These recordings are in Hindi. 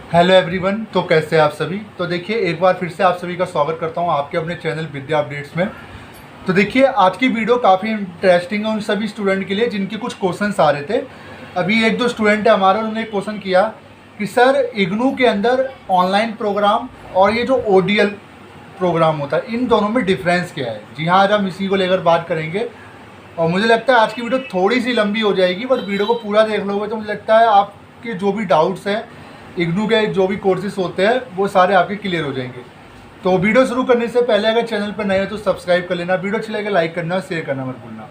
Hello everyone. तो कैसे हैं आप सभी। तो देखिए एक बार फिर से आप सभी का स्वागत करता हूं आपके अपने चैनल विद्या अपडेट्स में। तो देखिए आज की वीडियो काफ़ी इंटरेस्टिंग है उन सभी स्टूडेंट के लिए जिनके कुछ क्वेश्चंस आ रहे थे। अभी एक दो स्टूडेंट है हमारा, उन्होंने एक क्वेश्चन किया कि सर इग्नू के अंदर ऑनलाइन प्रोग्राम और ये जो ओडीएल प्रोग्राम होता है इन दोनों में डिफरेंस क्या है। जी हाँ, आज हम इसी को लेकर बात करेंगे और मुझे लगता है आज की वीडियो थोड़ी सी लंबी हो जाएगी, बट वीडियो को पूरा देख लोगे तो मुझे लगता है आपके जो भी डाउट्स हैं इग्नू के जो भी कोर्सेज होते हैं वो सारे आपके क्लियर हो जाएंगे। तो वीडियो शुरू करने से पहले अगर चैनल पर नए हो तो सब्सक्राइब कर लेना, वीडियो अच्छी लगे लाइक करना, शेयर करना मत भूलना।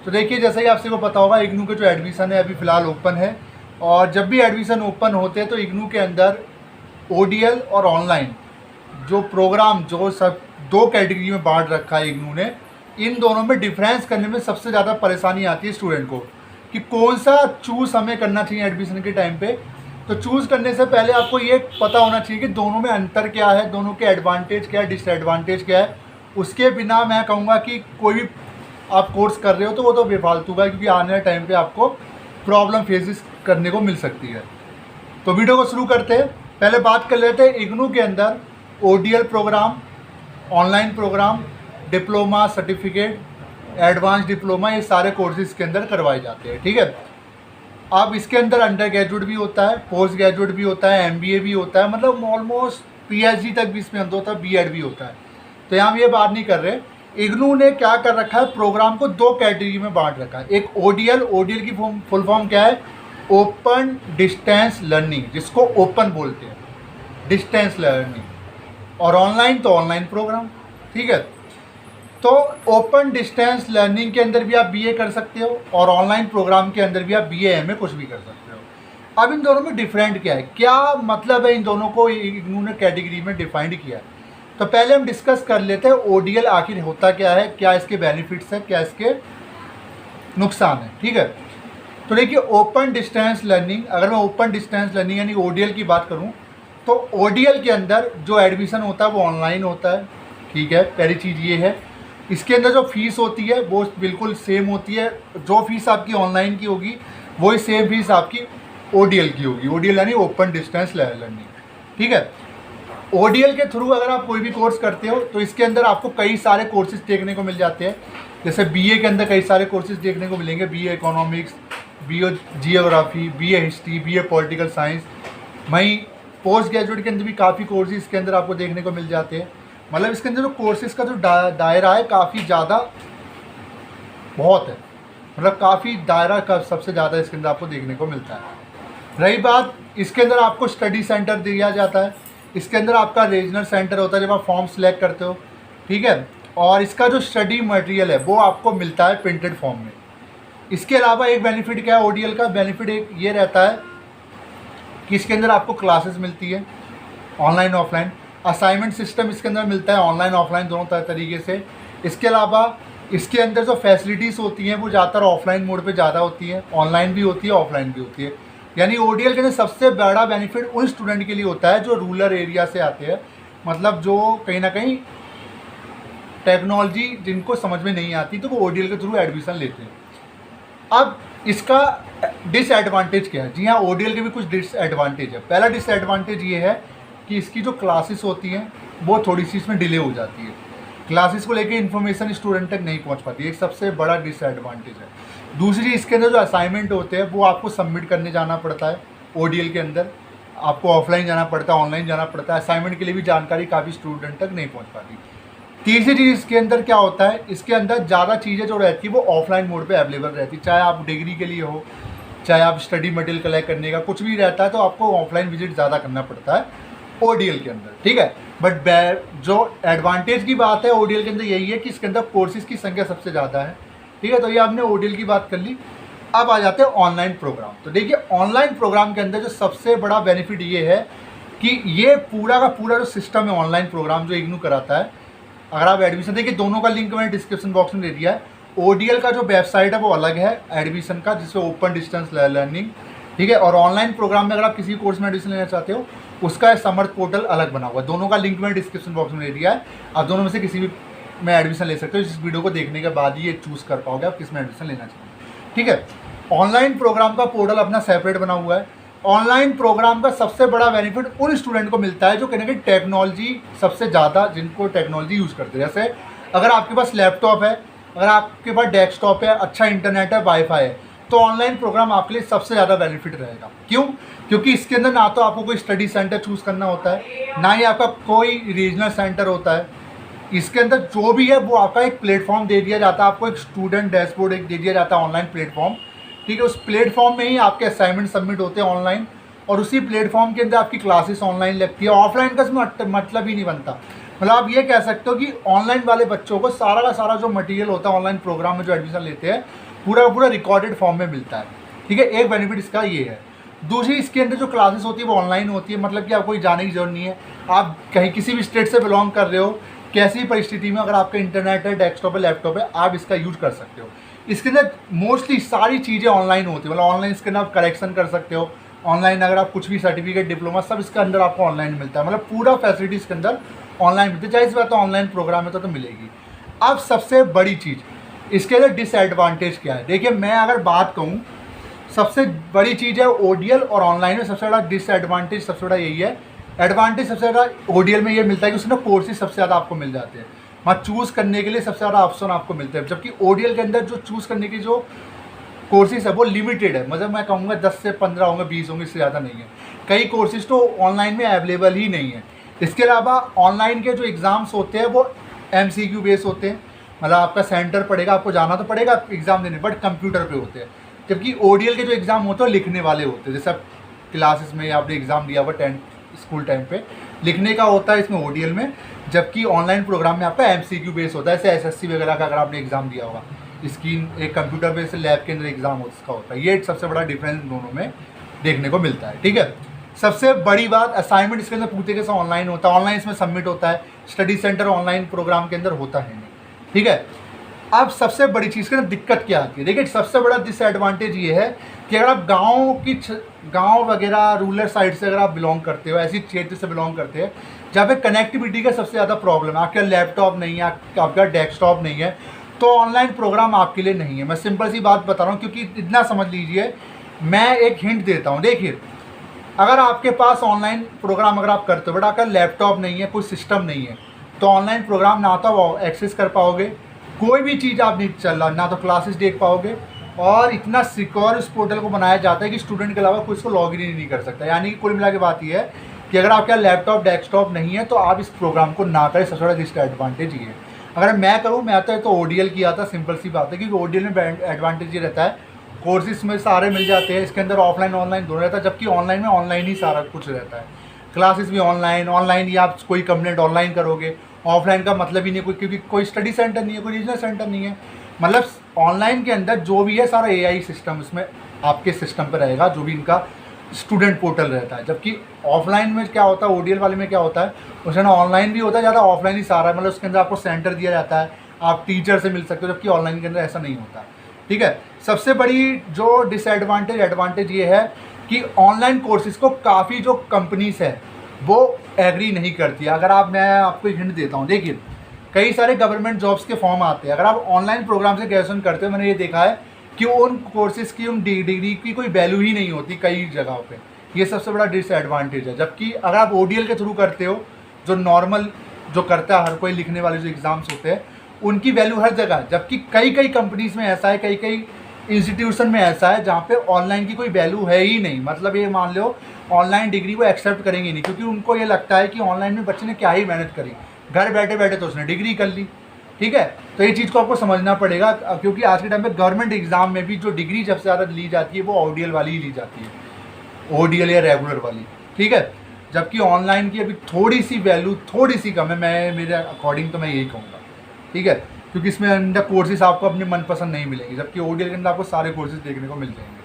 तो देखिए जैसा कि आप सबको पता होगा इग्नू के जो एडमिशन है अभी फ़िलहाल ओपन है, और जब भी एडमिशन ओपन होते हैं तो इग्नू के अंदर ओडीएल और ऑनलाइन जो प्रोग्राम जो सब दो कैटेगरी में बांट रखा है इग्नू ने, इन दोनों में डिफरेंस करने में सबसे ज़्यादा परेशानी आती है स्टूडेंट को कि कौन सा चूज़ हमें करना चाहिए एडमिशन के टाइम पे। तो चूज़ करने से पहले आपको ये पता होना चाहिए कि दोनों में अंतर क्या है, दोनों के एडवांटेज क्या है, डिसएडवांटेज क्या है। उसके बिना मैं कहूँगा कि कोई भी आप कोर्स कर रहे हो तो वो तो बेफालतू का है, क्योंकि आने वाले टाइम पे आपको प्रॉब्लम फेसेस करने को मिल सकती है। तो वीडियो को शुरू करते हैं। पहले बात कर लेते हैं इग्नू के अंदर ODL program, online program, diploma, certificate, advance diploma, ये सारे कोर्सेज के अंदर करवाए जाते हैं। ठीक है। अब इसके अंदर अंडर ग्रेजुएट भी होता है, पोस्ट ग्रेजुएट भी होता है, एमबीए भी होता है, मतलब ऑलमोस्ट पीएचडी तक भी इसमें अंदर होता है, बीएड भी होता है। तो यहाँ हम ये बात नहीं कर रहे। इग्नू ने क्या कर रखा है, प्रोग्राम को दो कैटेगरी में बांट रखा है। एक ओडीएल, ओडीएल की फुल फॉर्म क्या है, ओपन डिस्टेंस लर्निंग, जिसको ओपन बोलते हैं, डिस्टेंस लर्निंग। और ऑनलाइन तो ऑनलाइन प्रोग्राम। ठीक है। तो ओपन डिस्टेंस लर्निंग के अंदर भी आप बीए कर सकते हो और ऑनलाइन प्रोग्राम के अंदर भी आप बीए एमए कुछ भी कर सकते हो। अब इन दोनों में डिफरेंट क्या है, क्या मतलब है, इन दोनों को इग्नू ने कैटेगरी में डिफाइंड किया है। तो पहले हम डिस्कस कर लेते हैं ओडीएल आखिर होता क्या है, क्या इसके बेनिफिट्स है, क्या इसके नुकसान है। ठीक है। तो देखिए ओपन डिस्टेंस लर्निंग, अगर मैं ओपन डिस्टेंस लर्निंग यानी ओडीएल की बात करूँ तो ओडीएल के अंदर जो एडमिशन होता है वो ऑनलाइन होता है। ठीक है, पहली चीज़ ये है। इसके अंदर जो फीस होती है वो बिल्कुल सेम होती है, जो फीस आपकी ऑनलाइन की होगी वही सेम फीस आपकी ओडीएल की होगी। ओडीएल यानी ओपन डिस्टेंस लर्निंग। ठीक है। ओडीएल के थ्रू अगर आप कोई भी कोर्स करते हो तो इसके अंदर आपको कई सारे कोर्सेज देखने को मिल जाते हैं। जैसे बीए के अंदर कई सारे कोर्सेज देखने को मिलेंगे, BA economics, BA geography, BA history, BA political science. वहीं पोस्ट ग्रेजुएट के अंदर भी काफ़ी कोर्सेज इसके अंदर आपको देखने को मिल जाते हैं। मतलब इसके अंदर जो कोर्सेज का जो दायरा है काफ़ी ज़्यादा बहुत है, मतलब काफ़ी दायरा का सबसे ज़्यादा इसके अंदर आपको देखने को मिलता है। रही बात, इसके अंदर आपको स्टडी सेंटर दिया जाता है। इसके अंदर आपका रीजनल सेंटर होता है जब आप फॉर्म सेलेक्ट करते हो। ठीक है। और इसका जो स्टडी मटेरियल है वो आपको मिलता है प्रिंटेड फॉर्म में। इसके अलावा एक बेनिफिट क्या है ओडीएल का, बेनिफिट एक ये रहता है कि इसके अंदर आपको क्लासेस मिलती है ऑनलाइन ऑफलाइन। असाइनमेंट सिस्टम इसके अंदर मिलता है ऑनलाइन ऑफलाइन दोनों तरीके से। इसके अलावा इसके अंदर जो फैसिलिटीज़ होती हैं वो ज़्यादातर ऑफलाइन मोड पे ज़्यादा होती है, ऑनलाइन भी होती है, ऑफलाइन भी होती है। यानी ओडीएल के अंदर सबसे बड़ा बेनिफिट उन स्टूडेंट के लिए होता है जो रूरल एरिया से आते हैं, मतलब जो कहीं ना कहीं टेक्नोलॉजी जिनको समझ में नहीं आती तो वो ओडीएल के थ्रू एडमिशन लेते हैं। अब इसका डिसएडवांटेज क्या है। जी हाँ, ओडीएल के भी कुछ डिसएडवांटेज है। पहला डिसएडवांटेज ये है कि इसकी जो क्लासेस होती हैं वो थोड़ी सी इसमें डिले हो जाती है, क्लासेस को लेके इन्फॉर्मेशन स्टूडेंट तक नहीं पहुंच पाती, एक सबसे बड़ा डिसएडवांटेज है। दूसरी, इसके अंदर जो असाइनमेंट होते हैं वो आपको सबमिट करने जाना पड़ता है। ओडीएल के अंदर आपको ऑफलाइन जाना पड़ता है, ऑनलाइन जाना पड़ता है। असाइनमेंट के लिए भी जानकारी काफ़ी स्टूडेंट तक नहीं पहुँच पाती। तीसरी चीज़ इसके अंदर क्या होता है, इसके अंदर ज़्यादा चीज़ें जो रहती है वो ऑफलाइन मोड पर अवेलेबल रहती है, चाहे आप डिग्री के लिए हो, चाहे आप स्टडी मटेरियल कलेक्ट करने का कुछ भी रहता है तो आपको ऑफलाइन विजिट ज़्यादा करना पड़ता है ओडीएल के अंदर। ठीक है। बट जो एडवांटेज की बात है ओडीएल के अंदर यही है कि इसके अंदर कोर्सेज की संख्या सबसे ज़्यादा है। ठीक है। तो ये आपने ओडीएल की बात कर ली। अब आ जाते हैं ऑनलाइन प्रोग्राम। तो देखिए ऑनलाइन प्रोग्राम के अंदर जो सबसे बड़ा बेनिफिट ये है कि ये पूरा का पूरा जो सिस्टम है ऑनलाइन प्रोग्राम जो इग्नू कराता है, अगर आप एडमिशन देखिए दोनों का लिंक मैंने डिस्क्रिप्शन बॉक्स में दे दिया है। ओडीएल का जो वेबसाइट है वो अलग है एडमिशन का, जिसमें ओपन डिस्टेंस लर्निंग। ठीक है। और ऑनलाइन प्रोग्राम में अगर आप किसी कोर्स में एडमिशन लेना चाहते हो उसका समर्थ पोर्टल अलग बना हुआ है। दोनों का लिंक मैंने डिस्क्रिप्शन बॉक्स में दे दिया है। आप दोनों में से किसी भी में एडमिशन ले सकते हो। इस वीडियो को देखने के बाद ही ये चूज़ कर पाओगे आप किस में एडमिशन लेना चाहिए। ठीक है। ऑनलाइन प्रोग्राम का पोर्टल अपना सेपरेट बना हुआ है। ऑनलाइन प्रोग्राम का सबसे बड़ा बेनिफिट उन स्टूडेंट को मिलता है जो कहीं ना कहीं टेक्नोलॉजी सबसे ज़्यादा, जिनको टेक्नोलॉजी यूज़ करते हैं। जैसे अगर आपके पास लैपटॉप है, अगर आपके पास डेस्कटॉप है, अच्छा इंटरनेट है, वाईफाई है, तो ऑनलाइन प्रोग्राम आपके लिए सबसे ज़्यादा बेनिफिट रहेगा। क्यों? क्योंकि इसके अंदर ना तो आपको कोई स्टडी सेंटर चूज़ करना होता है, ना ही आपका कोई रीजनल सेंटर होता है। इसके अंदर जो भी है वो आपका एक प्लेटफॉर्म दे दिया जाता है, आपको एक स्टूडेंट डैशबोर्ड एक दे दिया जाता है, ऑनलाइन प्लेटफॉर्म। ठीक है, उस प्लेटफॉर्म में ही आपके असाइनमेंट सबमिट होते हैं ऑनलाइन, और उसी प्लेटफॉर्म के अंदर आपकी क्लासेस ऑनलाइन लगती है। ऑफलाइन का इसमें मतलब ही नहीं बनता। मतलब आप ये कह सकते हो कि ऑनलाइन वाले बच्चों को सारा का सारा जो मटेरियल होता है ऑनलाइन प्रोग्राम में जो एडमिशन लेते हैं, पूरा पूरा रिकॉर्डेड फॉर्म में मिलता है। ठीक है, एक बेनिफिट इसका ये है। दूसरी, इसके अंदर जो क्लासेस होती है वो ऑनलाइन होती है, मतलब कि आपको जाने की जरूरत नहीं है। आप कहीं किसी भी स्टेट से बिलोंग कर रहे हो, कैसी परिस्थिति में अगर आपका इंटरनेट है, डेस्कटॉप है, लैपटॉप है, आप इसका यूज कर सकते हो। इसके अंदर मोस्टली सारी चीज़ें ऑनलाइन होती है, मतलब ऑनलाइन इसके अंदर आप करेक्शन कर सकते हो, ऑनलाइन अगर आप कुछ भी सर्टिफिकेट, डिप्लोमा, सब इसके अंदर आपको ऑनलाइन मिलता है। मतलब पूरा फैसिलिटी इसके अंदर ऑनलाइन मिलती है। चाहे इस बात तो ऑनलाइन प्रोग्राम है तो मिलेगी। अब सबसे बड़ी चीज़ इसके अंदर डिसएडवांटेज क्या है? देखिए, मैं अगर बात कहूँ, सबसे बड़ी चीज़ है ओडीएल और ऑनलाइन में सबसे बड़ा डिसएडवांटेज सबसे बड़ा यही है। एडवांटेज सबसे ज़्यादा ओडीएल में ये मिलता है कि उसमें कोर्सेज सबसे ज़्यादा आपको मिल जाते हैं, वहाँ चूज़ करने के लिए सबसे ज़्यादा ऑप्शन आपको मिलते हैं। जबकि ओडीएल के अंदर जो चूज़ करने की जो कोर्सेज है वो लिमिटेड है, मतलब मैं कहूँगा 10 से 15 होंगे, 20 होंगे, इससे ज़्यादा नहीं है। कई कोर्सेज तो ऑनलाइन में अवेलेबल ही नहीं है। इसके अलावा ऑनलाइन के जो एग्ज़ाम्स होते हैं वो MCQ बेस होते हैं, मतलब आपका सेंटर पड़ेगा, आपको जाना तो पड़ेगा एग्ज़ाम देने, बट कंप्यूटर पे होते हैं। जबकि ओडीएल के जो एग्ज़ाम होते हैं लिखने वाले होते हैं, जैसे क्लासेस में आपने एग्ज़ाम दिया हुआ 10th स्कूल टाइम पे, लिखने का होता है इसमें ओडीएल में। जबकि ऑनलाइन प्रोग्राम में आपका MCQ बेस होता है, जैसे SSC वगैरह का अगर आपने एग्ज़ाम दिया होगा, इसकी एक कंप्यूटर बेस्ड लैब के अंदर एग्ज़ाम उसका होता है। ये सबसे बड़ा डिफरेंस दोनों में देखने को मिलता है। ठीक है, सबसे बड़ी बात, असाइनमेंट इसके अंदर पूरी तरीके से ऑनलाइन होता है, ऑनलाइन इसमें सबमिट होता है। स्टडी सेंटर ऑनलाइन प्रोग्राम के अंदर होता है नहीं। ठीक है, अब सबसे बड़ी चीज़ की दिक्कत क्या आती है? देखिए, सबसे बड़ा डिसएडवांटेज ये है कि अगर आप गांव वगैरह रूरल साइड से अगर आप बिलोंग करते हो, ऐसी क्षेत्र से बिलोंग करते हैं जहाँ पे कनेक्टिविटी का सबसे ज़्यादा प्रॉब्लम है, आपका लैपटॉप नहीं है, आपका डेस्कटॉप नहीं है, तो ऑनलाइन प्रोग्राम आपके लिए नहीं है। मैं सिंपल सी बात बता रहा हूँ, क्योंकि इतना समझ लीजिए, मैं एक हिंट देता हूँ। देखिए, अगर आपके पास ऑनलाइन प्रोग्राम अगर आप करते हो, बट आपका लैपटॉप नहीं है, कोई सिस्टम नहीं है, तो ऑनलाइन प्रोग्राम ना तो एक्सेस कर पाओगे, कोई भी चीज़ आप नहीं चल रहा, ना तो क्लासेस देख पाओगे, और इतना सिक्योर इस पोर्टल को बनाया जाता है कि स्टूडेंट के अलावा कोई इसको लॉग इन ही नहीं कर सकता। यानी कि कुल मिला के बात यह है कि अगर आपके लैपटॉप डेस्कटॉप नहीं है तो आप इस प्रोग्राम को ना करें। सबसे बड़ा डिसएडवांटेज ये है। अगर मैं करूँ, मैं तो ओडीएल किया था, सिंपल सी बात है, क्योंकि ओडीएल में एडवांटेज ये रहता है, कोर्सेज में सारे मिल जाते हैं, इसके अंदर ऑफलाइन ऑनलाइन दोनों रहता है। जबकि ऑनलाइन में ऑनलाइन ही सारा कुछ रहता है, क्लासेस भी ऑनलाइन ही आप कोई कंप्लेंट ऑनलाइन करोगे। ऑफलाइन का मतलब ही नहीं कोई, क्योंकि कोई स्टडी सेंटर नहीं है, कोई रीजनल सेंटर नहीं है। मतलब ऑनलाइन के अंदर जो भी है सारा AI सिस्टम इसमें आपके सिस्टम पर रहेगा, जो भी इनका स्टूडेंट पोर्टल रहता है। जबकि ऑफलाइन में क्या होता है, ओडीएल वाले में क्या होता है, उसमें ऑनलाइन भी होता है, ज़्यादा ऑफलाइन ही सारा है, मतलब उसके अंदर आपको सेंटर दिया जाता है, आप टीचर से मिल सकते हो। जबकि ऑनलाइन के अंदर ऐसा नहीं होता। ठीक है, सबसे बड़ी जो एडवांटेज ये है कि ऑनलाइन कोर्सेज को काफ़ी जो कंपनीज है वो एग्री नहीं करती। मैं आपको एक हिंट देता हूँ। देखिए, कई सारे गवर्नमेंट जॉब्स के फॉर्म आते हैं, अगर आप ऑनलाइन प्रोग्राम से ग्रेजुएशन करते हो, मैंने ये देखा है कि उन कोर्सेज़ की, उन डिग्री की कोई वैल्यू ही नहीं होती कई जगहों पे। ये सबसे बड़ा डिसएडवांटेज है। जबकि अगर आप ओडीएल के थ्रू करते हो, जो नॉर्मल जो करता है हर कोई, लिखने वाले जो एग्ज़ाम्स होते हैं, उनकी वैल्यू हर जगह। जबकि कई कंपनीज़ में ऐसा है, कई इंस्टीट्यूशन में ऐसा है जहाँ पे ऑनलाइन की कोई वैल्यू है ही नहीं। मतलब ये मान लो, ऑनलाइन डिग्री को एक्सेप्ट करेंगे नहीं, क्योंकि उनको ये लगता है कि ऑनलाइन में बच्चे ने क्या ही मेहनत करी, घर बैठे बैठे तो उसने डिग्री कर ली। ठीक है, तो ये चीज़ को आपको समझना पड़ेगा, क्योंकि आज के टाइम पे गवर्नमेंट एग्जाम में भी जो डिग्री सबसे ज़्यादा ली जाती है वो ओडीएल वाली ही ली जाती है, ओडीएल या रेगुलर वाली। ठीक है, जबकि ऑनलाइन की अभी थोड़ी सी वैल्यू थोड़ी सी कम है, मैं मेरे अकॉर्डिंग तो मैं यही कहूँगा। ठीक है, क्योंकि इसमें अंदर कोर्सेज आपको अपने मनपसंद नहीं मिलेंगे, जबकि ओडीएल के अंदर आपको सारे कोर्सेज देखने को मिल जाएंगे।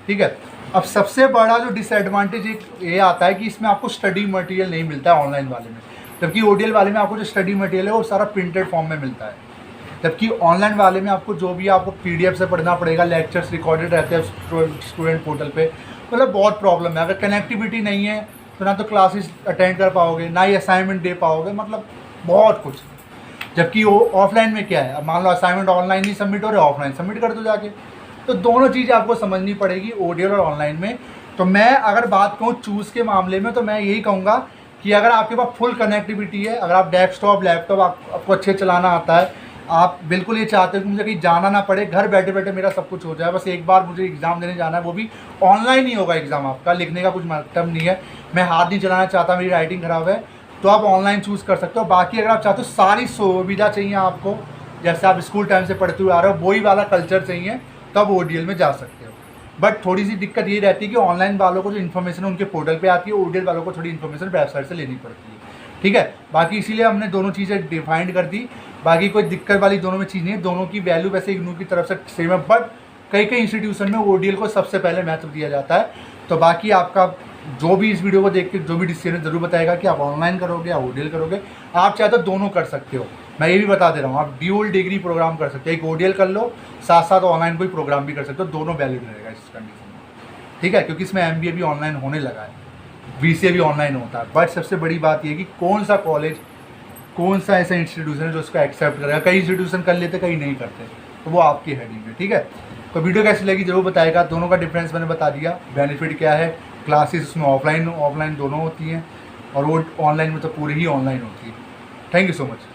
ठीक है, अब सबसे बड़ा जो डिसएडवांटेज ये आता है कि इसमें आपको स्टडी मटेरियल नहीं मिलता है ऑनलाइन वाले में। जबकि ओडीएल वाले में आपको जो स्टडी मटेरियल है वो सारा प्रिंटेड फॉर्म में मिलता है। जबकि ऑनलाइन वाले में आपको जो भी आपको PDF से पढ़ना पड़ेगा, लेक्चर्स रिकॉर्डेड रहते हैं स्टूडेंट पोर्टल पे। मतलब बहुत प्रॉब्लम है। अगर कनेक्टिविटी नहीं है तो ना तो क्लासेस अटेंड कर पाओगे, ना ही असाइनमेंट दे पाओगे, मतलब बहुत कुछ। जबकि वो ऑफलाइन में क्या है, अब मान लो असाइनमेंट ऑनलाइन ही सबमिट हो रहे, ऑफलाइन सबमिट कर दो जाके। तो दोनों चीज़ें आपको समझनी पड़ेगी ओडीएल और ऑनलाइन में। तो मैं अगर बात कहूँ चूज़ के मामले में, तो मैं यही कहूँगा कि अगर आपके पास फुल कनेक्टिविटी है, अगर आप डेस्कटॉप लैपटॉप आपको अच्छे चलाना आता है, आप बिल्कुल ये चाहते हो कि मुझे कहीं जाना ना पड़े, घर बैठे बैठे मेरा सब कुछ हो जाए, बस एक बार मुझे एग्ज़ाम देने जाना है, वो भी ऑनलाइन ही होगा एग्ज़ाम, आपका लिखने का कुछ मतलब नहीं है, मैं हाथ नहीं चलाना चाहता, मेरी राइटिंग ख़राब है, तो आप ऑनलाइन चूज़ कर सकते हो। बाकी अगर आप चाहते हो सारी सुविधा चाहिए आपको, जैसे आप स्कूल टाइम से पढ़ते हुए आ रहे हो, वही वाला कल्चर चाहिए, तब ODL में जा सकते हो। बट थोड़ी सी दिक्कत ये रहती है कि ऑनलाइन वालों को जो इन्फॉर्मेशन उनके पोर्टल पे आती है, ODL वालों को थोड़ी इन्फॉर्मेशन वेबसाइट से लेनी पड़ती है, ठीक है। बाकी इसीलिए हमने दोनों चीज़ें डिफाइंड कर दी, बाकी कोई दिक्कत वाली दोनों में चीज़ नहीं है, दोनों की वैल्यू वैसे इग्नू की तरफ से सेम है, बट कई कई इंस्टीट्यूशन में ODL को सबसे पहले महत्व दिया जाता है। तो बाकी आपका जो भी इस वीडियो को देख के जो भी डिसीजन ज़रूर बताएगा कि आप ऑनलाइन करोगे या ODL करोगे। आप चाहे तो दोनों कर सकते हो, मैं ये भी बता दे रहा हूँ, आप ड्यूल डिग्री प्रोग्राम कर सकते हो, एक ODL कर लो, साथ साथ ऑनलाइन कोई प्रोग्राम भी कर सकते हो, दोनों वैलिड रहेगा इस कंडीशन में, ठीक है, क्योंकि इसमें MBA भी ऑनलाइन होने लगा है, BCA भी ऑनलाइन होता है। बट सबसे बड़ी बात ये कि कौन सा कॉलेज, कौन सा ऐसा इंस्टीट्यूशन है जो उसको एक्सेप्ट करेगा। कई इंस्टीट्यूशन कर लेते, कई नहीं करते, तो वो आपकी हेडिंग है, ठीक है। तो वीडियो कैसी लगी जरूर बताएगा, दोनों का डिफरेंस मैंने बता दिया, बेनिफिट क्या है, क्लासेस उसमें ऑफलाइन दोनों होती हैं, और वो ऑनलाइन में तो पूरी ही ऑनलाइन होती है। Thank you so much.